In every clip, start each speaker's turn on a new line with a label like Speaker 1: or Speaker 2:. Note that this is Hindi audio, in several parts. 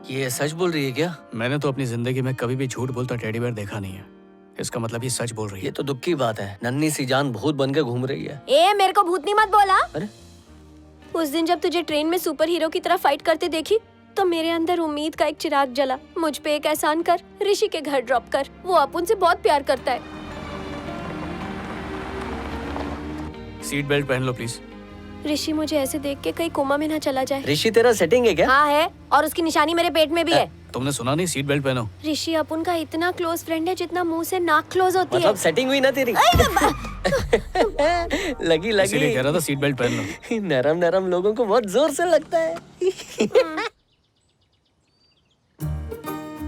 Speaker 1: ये सच बोल रही है क्या?
Speaker 2: मैंने तो अपनी जिंदगी में कभी भी झूठ बोलता टेडी बेयर देखा नहीं है। इसका मतलब ये सच बोल रही
Speaker 1: ये
Speaker 2: है।
Speaker 1: तो दुख की बात है। नन्ही सी जान भूत बन के घूम रही है।
Speaker 3: ए मेरे को भूतनी मत बोला।
Speaker 1: अरे
Speaker 3: उस दिन जब तुझे ट्रेन में सुपर हीरो की तरह फाइट करते देखी तो मेरे अंदर उम्मीद का एक चिराग जला। मुझ पे एक एहसान कर, ऋषि के घर ड्रॉप कर। वो अपुन से बहुत प्यार करता है।
Speaker 2: सीट बेल्ट पहन लो प्लीज।
Speaker 3: ऋषि मुझे ऐसे देख के कहीं कोमा में ना चला जाए।
Speaker 1: ऋषि तेरा सेटिंग है क्या?
Speaker 3: हाँ है, और उसकी निशानी मेरे पेट में भी है।
Speaker 2: तुमने सुना नहीं? सीट बेल्ट पहनो।
Speaker 3: ऋषि अपुन का इतना क्लोज फ्रेंड है जितना मुंह से नाक क्लोज होती
Speaker 1: मतलब
Speaker 3: है।
Speaker 1: सेटिंग हुई ना तेरी? लगी
Speaker 2: इसीलिए कह रहा
Speaker 1: लगी।
Speaker 2: था सीट बेल्ट पहन लो।
Speaker 1: नरम नरम लोगों को बहुत जोर से लगता है।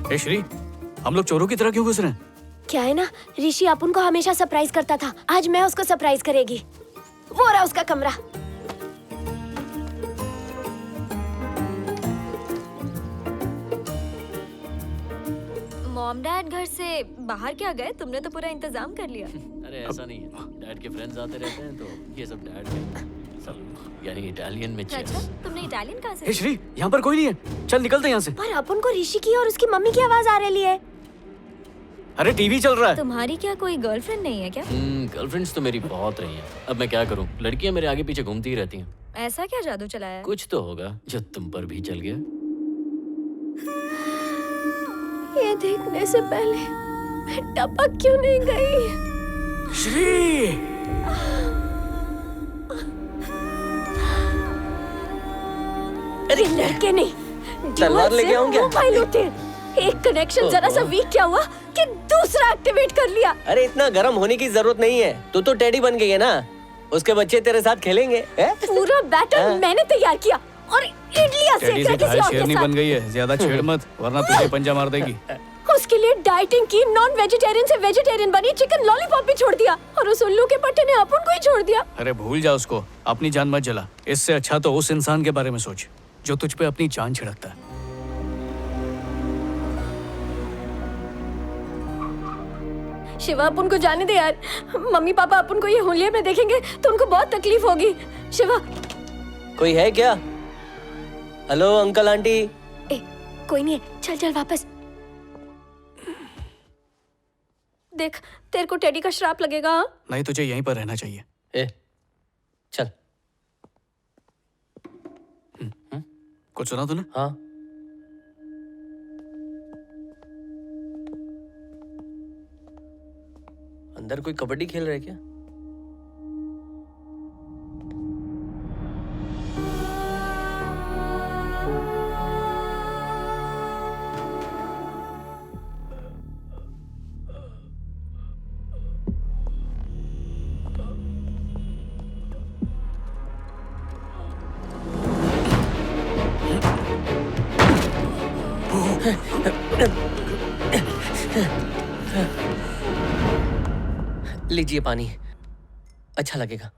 Speaker 2: ए श्री, हम लोग चोरों की तरह क्यों घुस रहे हैं?
Speaker 3: क्या है ना, ऋषि अपुन को हमेशा सरप्राइज करता था। आज मैं उसको सरप्राइज करेगी। वो रहा उसका कमरा।
Speaker 4: मॉम डैड घर से बाहर क्या गए? तुमने तो पूरा इंतजाम कर लिया।
Speaker 5: अरे ऐसा नहीं है, डैड के फ्रेंड्स आते रहते हैं तो ये सब डैड के सब यानी इटालियन में
Speaker 4: अच्छा,
Speaker 5: चेस।
Speaker 4: तुमने इटालियन कहाँ से?
Speaker 2: ए श्री, यहाँ पर कोई नहीं है। चल निकलते हैं यहाँ से।
Speaker 3: पर अपुन को ऋषि की और उसकी मम्मी की आवाज आ रही है।
Speaker 2: अरे टीवी चल रहा है।
Speaker 4: तुम्हारी क्या कोई गर्लफ्रेंड नहीं है क्या?
Speaker 5: गर्लफ्रेंड्स तो मेरी बहुत रही हैं। अब मैं क्या करूं? लड़कियां मेरे आगे पीछे घूमती ही रहती हैं।
Speaker 4: ऐसा क्या जादू चलाया है?
Speaker 5: कुछ तो होगा जो तुम पर भी चल गया।
Speaker 3: ये देखने से पहले मैं टपक क्यों नहीं गई?
Speaker 2: श्री,
Speaker 3: अरे लड़के नहीं,
Speaker 1: तलवार लेके आऊं क्या?
Speaker 3: मोबाइल होते हैं। एक कनेक्शन जरा सा वीक क्या हुआ कि दूसरा एक्टिवेट कर लिया।
Speaker 1: अरे इतना गर्म होने की जरूरत नहीं है। तू तो टेडी बन गई है ना, उसके बच्चे तेरे साथ खेलेंगे।
Speaker 3: पूरा बैटर मैंने तैयार किया और इडलियां
Speaker 2: टेडी
Speaker 3: सेक
Speaker 2: से
Speaker 3: रहे किसी
Speaker 2: घायल
Speaker 3: और के
Speaker 2: शेरनी बन
Speaker 3: साथ।
Speaker 2: गई है। ज्यादा छेड़ मत वरना तुझे पंजा मार देगी।
Speaker 3: उसके लिए डाइटिंग की, नॉन वेजिटेरियन से वेजिटेरियन बनी, चिकन लॉलीपॉप भी छोड़ दिया और उस उल्लू के पट्टे ने अपुन को ही छोड़ दिया।
Speaker 2: अरे भूल जा उसको, अपनी जान मत जला। इससे अच्छा तो उस इंसान के बारे में सोच जो तुझ पे अपनी जान छिड़कता है।
Speaker 3: शिवा अपुन को जाने दे यार। मम्मी पापा अपुन को ये होलिये में देखेंगे तो उनको बहुत तकलीफ होगी। शिवा।
Speaker 1: कोई है क्या? Hello uncle aunty.
Speaker 3: ए, कोई नहीं है, चल चल वापस। देख तेरे को टेडी का श्राप लगेगा। हाँ?
Speaker 2: नहीं, तुझे यहीं पर रहना चाहिए।
Speaker 1: ए, चल।
Speaker 2: कुछ सुना तूने?
Speaker 1: हाँ अंदर कोई कबड्डी खेल रहा है क्या? लीजिए पानी, अच्छा लगेगा।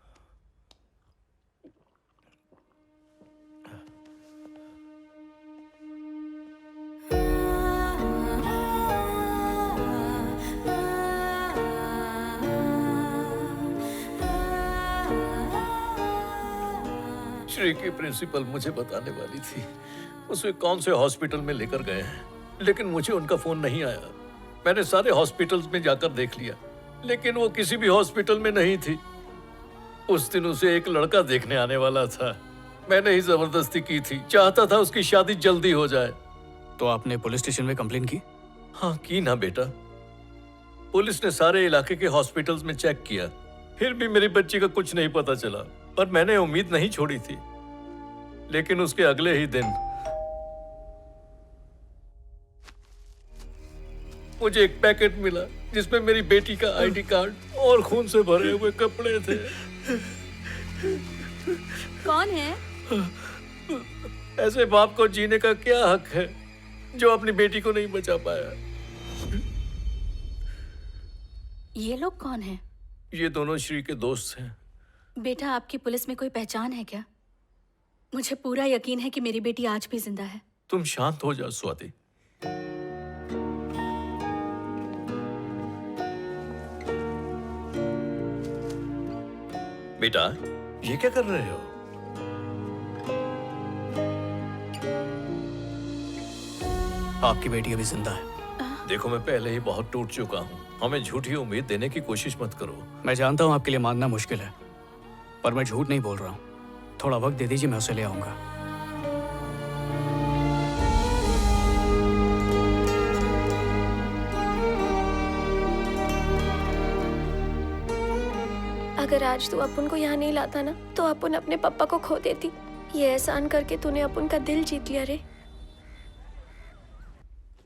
Speaker 6: श्री की प्रिंसिपल मुझे बताने वाली थी उसे कौन से हॉस्पिटल में लेकर गए हैं, लेकिन मुझे उनका फोन नहीं आया। मैंने सारे हॉस्पिटल्स में जाकर देख लिया, लेकिन वो किसी भी हॉस्पिटल में नहीं थी। उस दिन उसे एक लड़का देखने आने वाला था। मैंने ही जबरदस्ती की थी, चाहता था उसकी शादी जल्दी हो जाए।
Speaker 2: तो आपने पुलिस स्टेशन में कंप्लेन की?
Speaker 6: हाँ की ना बेटा। पुलिस ने सारे इलाके के हॉस्पिटल्स में चेक किया, फिर भी मेरी बच्ची का कुछ नहीं पता चला। पर मैंने उम्मीद नहीं छोड़ी थी। लेकिन उसके अगले ही दिन मुझे एक पैकेट मिला जिसमें मेरी बेटी का आईडी कार्ड और खून से भरे हुए कपड़े थे।
Speaker 4: कौन है?
Speaker 6: ऐसे बाप को जीने का क्या हक है जो अपनी बेटी को नहीं बचा पाया?
Speaker 7: ये लोग कौन हैं?
Speaker 6: ये दोनों श्री के दोस्त हैं।
Speaker 7: बेटा, आपकी पुलिस में कोई पहचान है क्या? मुझे पूरा यकीन है कि मेरी बेटी आज भी जिंदा है।
Speaker 6: तुम शांत हो जाओ स्वाति। बेटा, ये क्या कर रहे हो?
Speaker 2: आपकी बेटी अभी जिंदा है।
Speaker 6: देखो मैं पहले ही बहुत टूट चुका हूँ, हमें झूठी उम्मीद देने की कोशिश मत करो।
Speaker 2: मैं जानता हूँ आपके लिए मानना मुश्किल है, पर मैं झूठ नहीं बोल रहा हूँ। थोड़ा वक्त दे दीजिए, मैं उसे ले आऊंगा।
Speaker 3: अगर आज तू अपुन को यहाँ नहीं लाता ना, तो अपुन अपने पापा को खो देती। ये एहसान करके तूने अपुन का दिल जीत लिया रे।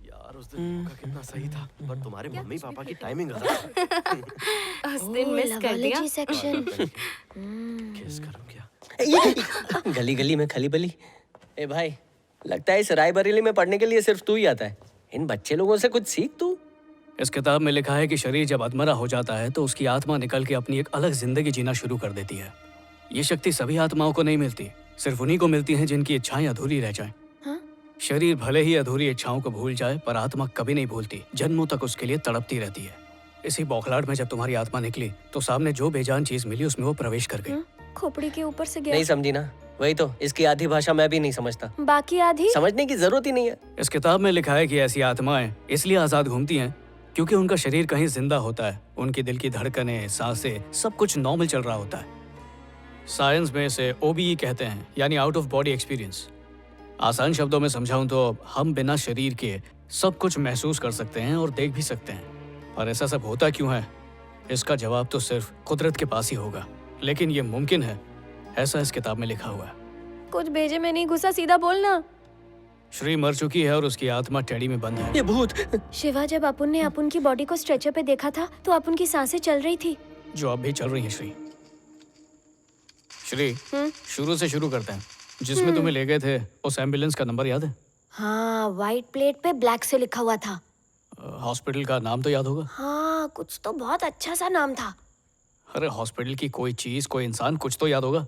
Speaker 8: यार उस दिन मौका कितना सही था, पर तुम्हारे मम्मी पापा की टाइमिंग गलत।
Speaker 4: उस दिन मिस कर दिया।
Speaker 3: सेक्शन।
Speaker 8: किस करूं क्या?
Speaker 1: गली गली में खली बली। ए भाई, लगता है इस रायबरेली में पढ़ने के लिए सिर्फ तू ही आता है। इन बच्चे लोगों से कुछ सीख तू।
Speaker 2: इस किताब में लिखा है कि शरीर जब अधमरा हो जाता है तो उसकी आत्मा निकल के अपनी एक अलग जिंदगी जीना शुरू कर देती है। ये शक्ति सभी आत्माओं को नहीं मिलती, सिर्फ उन्हीं को मिलती है जिनकी इच्छाएं अधूरी रह जाएं। शरीर भले ही अधूरी इच्छाओं को भूल जाए, पर आत्मा कभी नहीं भूलती, जन्मों तक उसके लिए तड़पती रहती है। इसी बौखलाहट में जब तुम्हारी आत्मा निकली तो सामने जो बेजान चीज मिली उसमें वो प्रवेश कर गई।
Speaker 3: खोपड़ी के ऊपर से गया।
Speaker 1: नहीं समझी ना? वही तो, इसकी आधी भाषा मैं भी नहीं समझता।
Speaker 3: बाकी आधी
Speaker 1: समझने की जरूरत ही नहीं है।
Speaker 2: इस किताब में लिखा है कि ऐसी आत्माएं इसलिए आजाद घूमती हैं क्योंकि उनका शरीर कहीं जिंदा होता है, उनकी दिल की धड़कनें, सांसें, सब कुछ नॉर्मल चल रहा होता है। साइंस में इसे OBE कहते हैं, यानी आउट ऑफ बॉडी एक्सपीरियंस। आसान शब्दों में समझाऊं तो हम बिना शरीर के सब कुछ महसूस कर सकते हैं और देख भी सकते हैं। पर ऐसा सब होता क्यों है? इसका जवाब तो सिर्फ कुदरत के पास ही होगा, लेकिन ये मुमकिन है, ऐसा इस किताब में लिखा हुआ है।
Speaker 3: कुछ भेजे में नहीं घुसा, सीधा बोलना।
Speaker 2: श्री मर चुकी है और उसकी आत्मा टेडी में बंद है।
Speaker 1: ये भूत।
Speaker 3: शिवा, जब अपुन ने अपुन की बॉडी को स्ट्रेचर पे देखा था तो अपुन की सांसें चल रही थी।
Speaker 2: जो अब भी चल रही है। श्री, शुरू से शुरू करते हैं। जिसमें तुम्हें ले गए थे उस एम्बुलेंस का नंबर याद है?
Speaker 3: हाँ, व्हाइट प्लेट पे ब्लैक से लिखा हुआ था।
Speaker 2: हॉस्पिटल का नाम तो याद होगा?
Speaker 3: हाँ, कुछ तो बहुत अच्छा सा नाम था।
Speaker 2: अरे हॉस्पिटल की कोई चीज, कोई इंसान, कुछ तो याद होगा।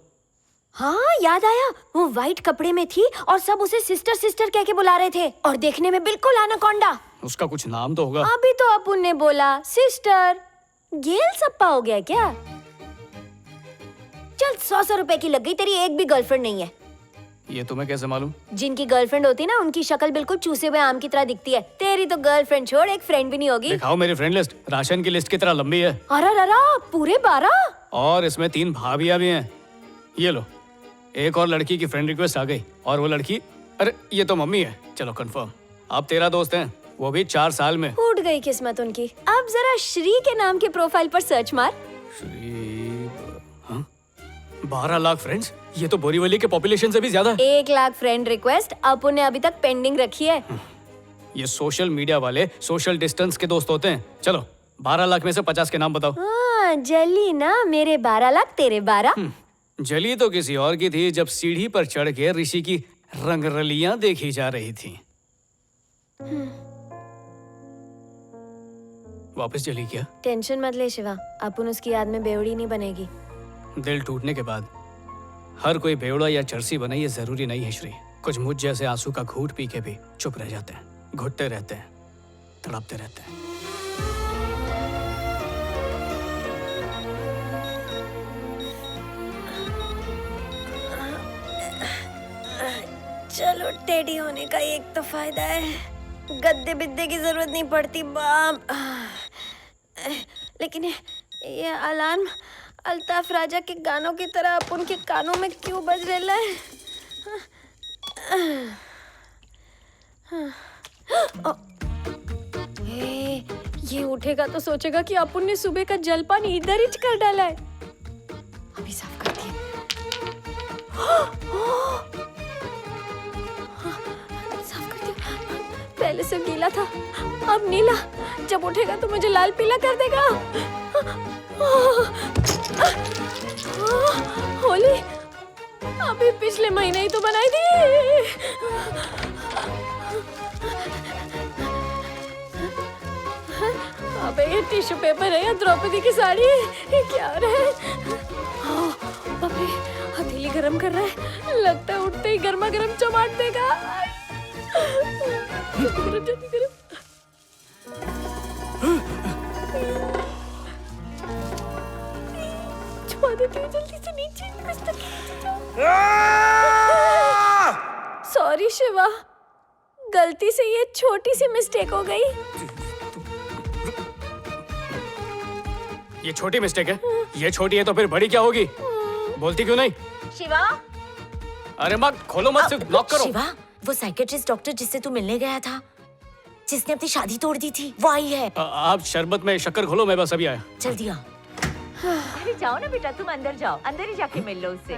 Speaker 3: हाँ, याद आया। वो व्हाइट कपड़े में थी और सब उसे सिस्टर सिस्टर कह के बुला रहे थे, और देखने में बिल्कुल एनाकोंडा।
Speaker 2: उसका कुछ नाम तो होगा।
Speaker 3: अभी तो अपुन ने बोला सिस्टर। गेल सप्पा हो गया क्या? चल, 100 रुपए की लग गई, तेरी एक भी गर्लफ्रेंड नहीं है।
Speaker 2: ये तुम्हें कैसे मालूम?
Speaker 3: जिनकी गर्लफ्रेंड होती ना, उनकी शक्ल बिल्कुल चूसे हुए आम की तरह दिखती है। तेरी तो गर्लफ्रेंड छोड़, एक फ्रेंड भी नहीं होगी।
Speaker 2: दिखाओ मेरी फ्रेंड लिस्ट। राशन की लिस्ट की तरह लंबी है।
Speaker 3: अरे पूरे 12?
Speaker 2: और इसमें 3 भाभियां भी हैं। ये लो, एक और लड़की की फ्रेंड रिक्वेस्ट आ गई, और वो लड़की, अरे ये तो मम्मी है। चलो कंफर्म, आप 13 दोस्त हैं, वो भी 4 साल में।
Speaker 3: फूट गई किस्मत उनकी। अब जरा श्री के नाम के प्रोफाइल पर सर्च मार।
Speaker 2: श्री, हाँ? 12 लाख फ्रेंड्स, ये तो बोरीवली के पॉपुलेशन से भी ज्यादा।
Speaker 3: 1 लाख फ्रेंड रिक्वेस्ट अपुन ने अभी तक पेंडिंग रखी है।
Speaker 2: ये सोशल मीडिया वाले सोशल डिस्टेंस के दोस्त होते हैं। चलो 12 लाख में से 50 के नाम बताओ।
Speaker 3: हाँ, जली ना, मेरे 12 लाख तेरे 12।
Speaker 2: जली तो किसी और की थी जब सीढ़ी पर चढ़ के ऋषि की रंगरलियां देखी जा रही थी। वापस जली क्या?
Speaker 3: टेंशन मत ले शिवा, अपुन उसकी याद में बेवड़ी नहीं बनेगी।
Speaker 2: दिल टूटने के बाद हर कोई बेवड़ा या चरसी बने, ये जरूरी नहीं है श्री। कुछ मुझ जैसे आंसू का घूंट पी के भी चुप रह जाते हैं, घुटते रहते हैं, तड़पते रहते हैं।
Speaker 3: चलो, टेडी होने का एक तो फायदा है, गद्दे बिद्दे की जरूरत नहीं पड़ती। बाम। लेकिन ये अलार्म अल्ताफ राजा के गानों की तरह अपुन के कानों में क्यों बज रहा है? ये उठेगा तो सोचेगा कि अपुन ने सुबह का जलपान इधर ही कर डाला है। अभी साफ करती है। साफ करती हूँ। पहले से गीला था, अब नीला। जब उठेगा तो मुझे लाल पीला कर देगा। होली अभी पिछले महीने ही तो बनाई थी। अबे ये टिश्यू पेपर है या द्रौपदी की साड़ी? ये क्या हो रहा है? बाप रे, हथेली गरम कर रहा है। लगता है उठते ही गर्मा गर्म चमाट देगा। जल्दी गरम। छुपा देती हूँ जल्दी से नीचे। सॉरी शिवा, गलती से ये छोटी सी मिस्टेक हो गई।
Speaker 2: ये छोटी मिस्टेक है। ये छोटी है तो फिर बड़ी क्या होगी? बोलती क्यों नहीं?
Speaker 9: शिवा,
Speaker 2: अरे मत खोलो, मत सिर्फ लॉक करो।
Speaker 9: शिवा, वो साइकेट्रिस्ट डॉक्टर जिससे तू मिलने गया था, जिसने अपनी शादी तोड़ दी थी, वो आई है।
Speaker 2: आप शरबत में शक्कर घोलो, मैं बस अभी आया।
Speaker 9: जल्दी आ। अरे जाओ ना बेटा, तुम अंदर जाओ, अंदर ही जाके मिल लो उससे।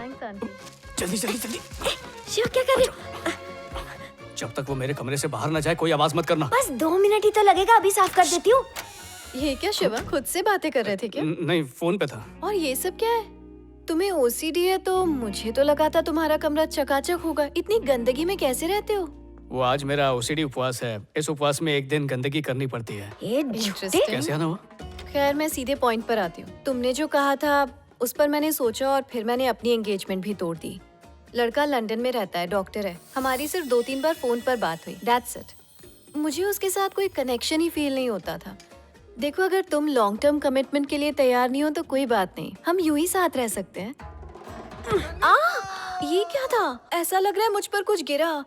Speaker 2: जल्दी जल्दी जल्दी।
Speaker 3: शिवा क्या कर रही हो?
Speaker 2: जब तक वो मेरे कमरे से बाहर ना जाए कोई आवाज मत करना।
Speaker 3: बस 2 मिनट ही तो लगेगा, अभी साफ कर देती हूँ।
Speaker 10: ये क्या शिवा, खुद से बातें कर रहे थे क्या?
Speaker 2: नहीं, फोन पे था।
Speaker 10: और ये सब क्या है? तुम्हें ओसीडी है तो मुझे तो लगा था तुम्हारा कमरा चकाचक होगा। इतनी गंदगी में कैसे रहते हो?
Speaker 2: वो आज मेरा ओसीडी उपवास है। इस उपवास में एक दिन गंदगी करनी पड़ती है।
Speaker 10: इंटरेस्टिंग।
Speaker 2: कैसे आना हुआ?
Speaker 10: खैर, मैं सीधे पॉइंट पर आती हूँ। तुमने जो कहा था उस पर मैंने सोचा और फिर मैंने अपनी एंगेजमेंट भी तोड़ दी। लड़का लंदन में रहता है, डॉक्टर है। हमारी सिर्फ 2-3 बार फोन पर बात हुई, दैट्स इट। मुझे उसके साथ कोई कनेक्शन ही फील नहीं होता था। देखो, अगर तुम लॉन्ग टर्म कमिटमेंट के लिए तैयार नहीं हो तो कोई बात नहीं, हम यूं ही साथ रह सकते हैं। ये क्या था? ऐसा लग रहा है मुझ पर कुछ गिरा।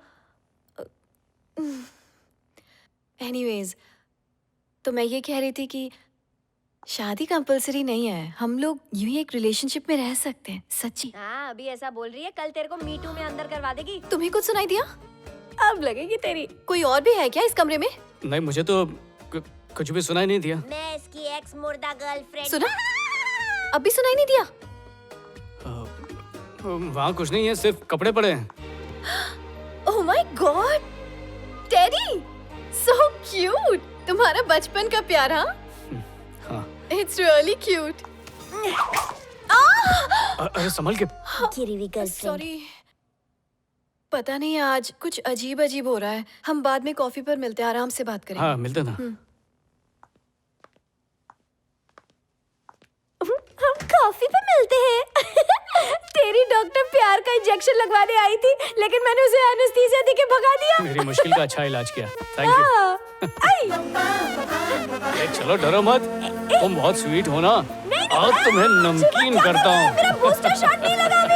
Speaker 10: एनीवेज, तो मैं ये कह रही थी कि शादी कंपलसरी नहीं है, हम लोग यूं ही एक रिलेशनशिप में रह सकते हैं। सच्ची।
Speaker 3: हाँ, अभी ऐसा बोल रही है, कल तेरे को मीटू में अंदर करवा देगी।
Speaker 10: तुम्हें कुछ सुनाई दिया?
Speaker 3: अब लगेगी तेरी।
Speaker 10: कोई और भी है क्या इस कमरे में?
Speaker 2: नहीं, मुझे तो कुछ भी सुनाई नहीं दिया।
Speaker 3: मैं इसकी एक्स मुर्दा गर्लफ्रेंड।
Speaker 10: सुना? अभी सुनाई नहीं दिया?
Speaker 2: वहाँ कुछ नहीं है, सिर्फ कपड़े पड़े हैं।
Speaker 10: Oh my God, teddy, so cute. तुम्हारा बचपन का प्यार। हाँ,
Speaker 2: हाँ।
Speaker 10: It's really cute.
Speaker 2: अरे संभल के।
Speaker 10: सॉरी, पता नहीं आज कुछ अजीब अजीब हो रहा है। हम बाद में कॉफी पर मिलते हैं, आराम से बात करेंगे।
Speaker 2: हाँ, मिलते ना।
Speaker 3: हम कॉफी पे मिलते हैं। तेरी डॉक्टर प्यार का इंजेक्शन लगवाने आई थी, लेकिन मैंने उसे एनेस्थीसिया देके भगा दिया।
Speaker 2: मेरी मुश्किल का अच्छा इलाज किया, थैंक यू। चलो डरो मत, तुम बहुत स्वीट हो ना। आज तुम्हें नमकीन करता हूँ।
Speaker 3: मेरा बूस्टर शॉट नहीं लगा।